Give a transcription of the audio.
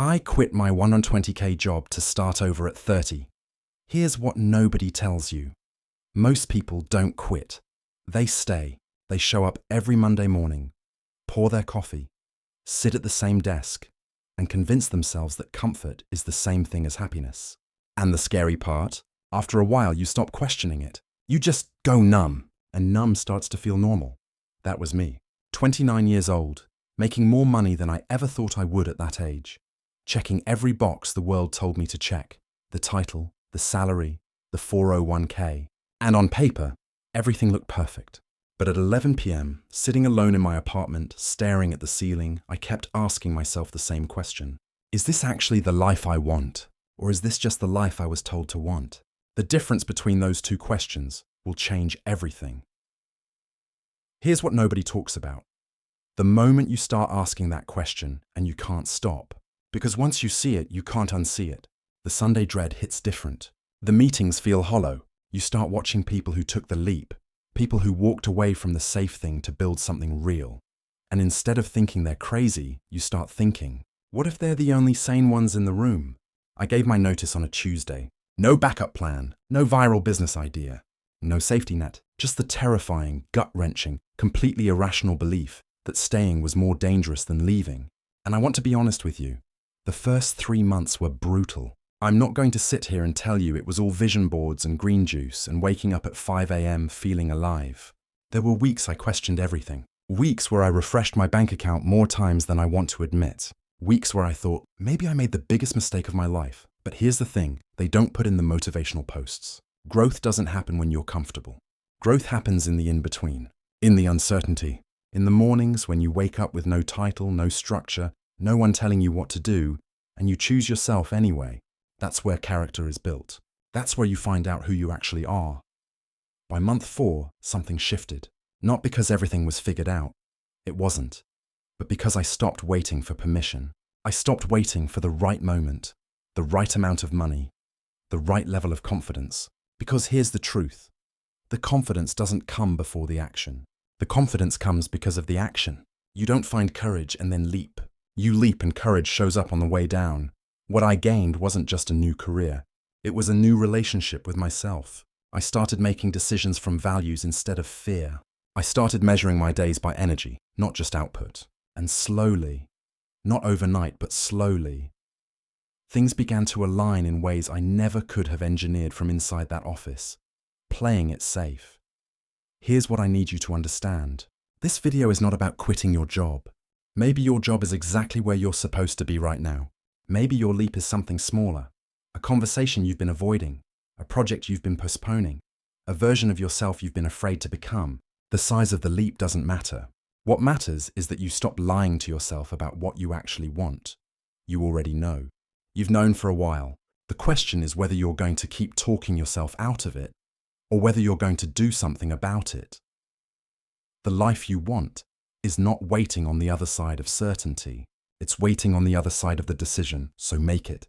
I quit my 120k job to start over at 30. Here's what nobody tells you. Most people don't quit. They stay. They show up every Monday morning, pour their coffee, sit at the same desk, and convince themselves that comfort is the same thing as happiness. And the scary part, after a while you stop questioning it. You just go numb, and numb starts to feel normal. That was me. 29 years old, making more money than I ever thought I would at that age. Checking every box the world told me to check. The title, the salary, the 401k. And on paper, everything looked perfect. But at 11 p.m., sitting alone in my apartment, staring at the ceiling, I kept asking myself the same question. Is this actually the life I want? Or is this just the life I was told to want? The difference between those two questions will change everything. Here's what nobody talks about. The moment you start asking that question, and you can't stop. Because once you see it, you can't unsee it. The Sunday dread hits different. The meetings feel hollow. You start watching people who took the leap. People who walked away from the safe thing to build something real. And instead of thinking they're crazy, you start thinking, what if they're the only sane ones in the room? I gave my notice on a Tuesday. No backup plan, no viral business idea, no safety net, just the terrifying, gut-wrenching, completely irrational belief that staying was more dangerous than leaving. And I want to be honest with you. The first 3 months were brutal. I'm not going to sit here and tell you it was all vision boards and green juice and waking up at 5 a.m. feeling alive. There were weeks I questioned everything. Weeks where I refreshed my bank account more times than I want to admit. Weeks where I thought, maybe I made the biggest mistake of my life. But here's the thing, they don't put in the motivational posts. Growth doesn't happen when you're comfortable. Growth happens in the in-between, in the uncertainty. In the mornings when you wake up with no title, no structure, no one telling you what to do, and you choose yourself anyway. That's where character is built. That's where you find out who you actually are. By month 4, something shifted. Not because everything was figured out. It wasn't. But because I stopped waiting for permission. I stopped waiting for the right moment, the right amount of money, the right level of confidence. Because here's the truth. The confidence doesn't come before the action. The confidence comes because of the action. You don't find courage and then leap. You leap and courage shows up on the way down. What I gained wasn't just a new career. It was a new relationship with myself. I started making decisions from values instead of fear. I started measuring my days by energy, not just output. And slowly, not overnight, but slowly, things began to align in ways I never could have engineered from inside that office, playing it safe. Here's what I need you to understand. This video is not about quitting your job. Maybe your job is exactly where you're supposed to be right now. Maybe your leap is something smaller, a conversation you've been avoiding, a project you've been postponing, a version of yourself you've been afraid to become. The size of the leap doesn't matter. What matters is that you stop lying to yourself about what you actually want. You already know. You've known for a while. The question is whether you're going to keep talking yourself out of it, or whether you're going to do something about it. The life you want is not waiting on the other side of certainty. It's waiting on the other side of the decision, so make it.